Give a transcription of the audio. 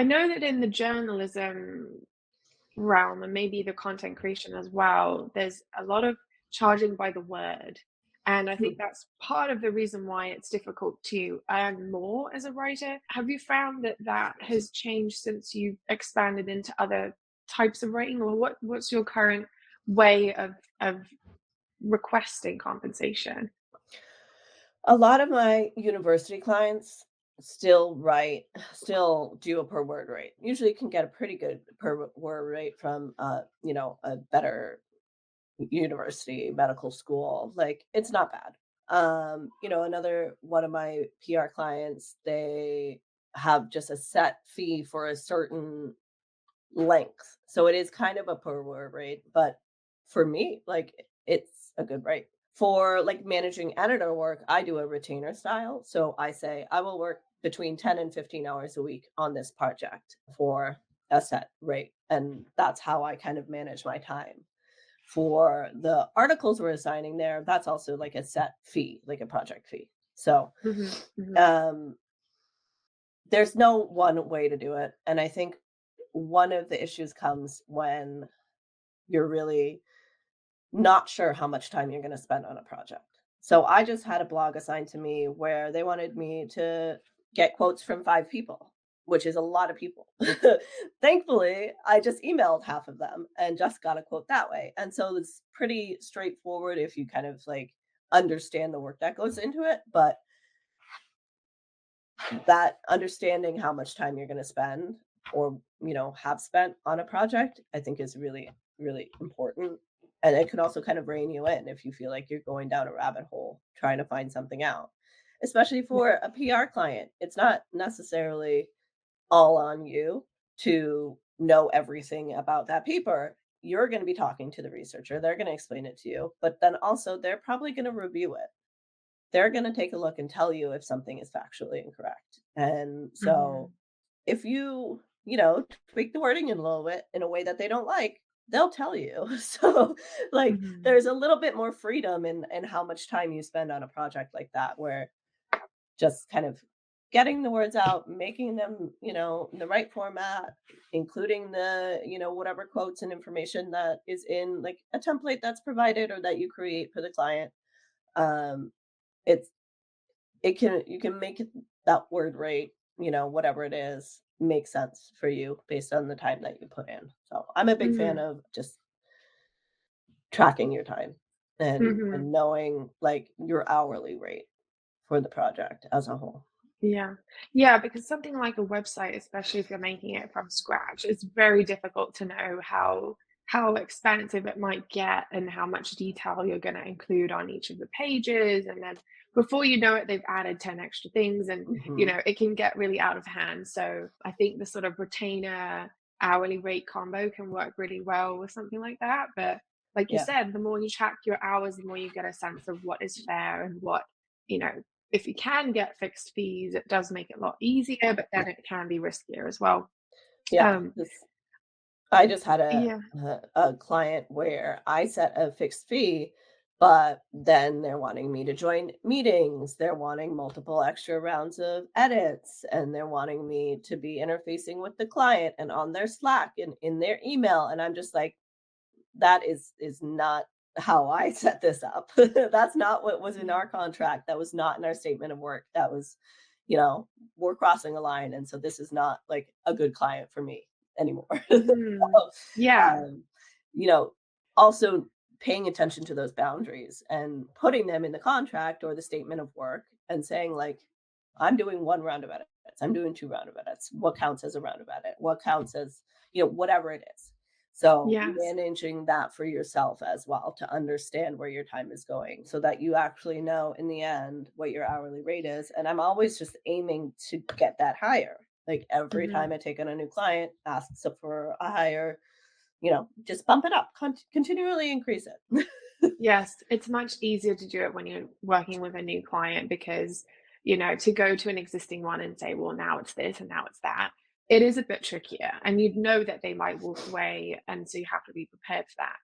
I know that in the journalism realm and maybe the content creation as well, there's a lot of charging by the word. And I think that's part of the reason why it's difficult to earn more as a writer. Have you found that that has changed since you've expanded into other types of writing, or what's your current way of requesting compensation? A lot of my university clients still do a per word rate. Usually you can get a pretty good per word rate from a better university, medical school. Like it's not bad. Another one of my PR clients, they have just a set fee for a certain length. So it is kind of a per word rate, but for me, like it's a good rate. For like managing editor work, I do a retainer style. So I say I will work between 10 and 15 hours a week on this project for a set rate. And that's how I kind of manage my time. For the articles we're assigning there, that's also like a set fee, like a project fee. So Hmm. Hmm. um there's no one way to do it. And I think one of the issues comes when you're really not sure how much time you're going to spend on a project. So I just had a blog assigned to me where they wanted me to get quotes from 5 people, which is a lot of people. Thankfully, I just emailed half of them and just got a quote that way. And so it's pretty straightforward if you kind of like understand the work that goes into it. But that understanding how much time you're going to spend or have spent on a project, I think is really really important. And it can also kind of rein you in if you feel like you're going down a rabbit hole trying to find something out, especially Yeah. for a PR client. It's not necessarily all on you to know everything about that paper. You're going to be talking to the researcher, they're going to explain it to you, but then also they're probably going to review it. They're gonna take a look and tell you if something is factually incorrect. And so Hmm. if tweak the wording in a little bit in a way that they don't like, they'll tell you. So like Hmm. there's a little bit more freedom in how much time you spend on a project like that, where just kind of getting the words out, making them, in the right format, including whatever quotes and information that is in like a template that's provided or that you create for the client. Um, it's you can make it that word rate, whatever it is, make sense for you based on the time that you put in. So I'm a big fan Hmm. of just tracking your time Hmm. and knowing like your hourly rate for the project as a whole. Yeah. Yeah, because something like a website, especially if you're making it from scratch, it's very difficult to know how expensive it might get and how much detail you're going to include on each of the pages. And then before you know it, they've added 10 extra things and Mhm. it can get really out of hand. So I think the sort of retainer hourly rate combo can work really well with something like that. But like you Yeah. said, the more you track your hours, the more you get a sense of what is fair and what, you know, if you can get fixed fees, it does make it a lot easier, but then it can be riskier as well. Yeah. Um, I just had yeah. a client where I set a fixed fee, but then they're wanting me to join meetings. They're wanting multiple extra rounds of edits, and they're wanting me to be interfacing with the client and on their Slack and in their email. And I'm just like, that is not how I set this up. That's not what was in Yeah. our contract. That was not in our statement of work. That was, we're crossing a line. And so this is not like a good client for me anymore. Mhm. So, Yeah. um, you know, also paying attention to those boundaries and putting them in the contract or the statement of work and saying like, I'm doing 1 round of edits. I'm doing 2 round of edits. What counts as a round of edit? What counts as, whatever it is. So Yes. managing that for yourself as well to understand where your time is going so that you actually know in the end what your hourly rate is. And I'm always just aiming to get that higher. Like every time Mhm. I take on a new client, asks for a higher, just bump it up, continually increase it. Yes, it's much easier to do it when you're working with a new client because, to go to an existing one and say, well, now it's this and now it's that, it is a bit trickier. And you'd know that they might walk away. And so you have to be prepared for that.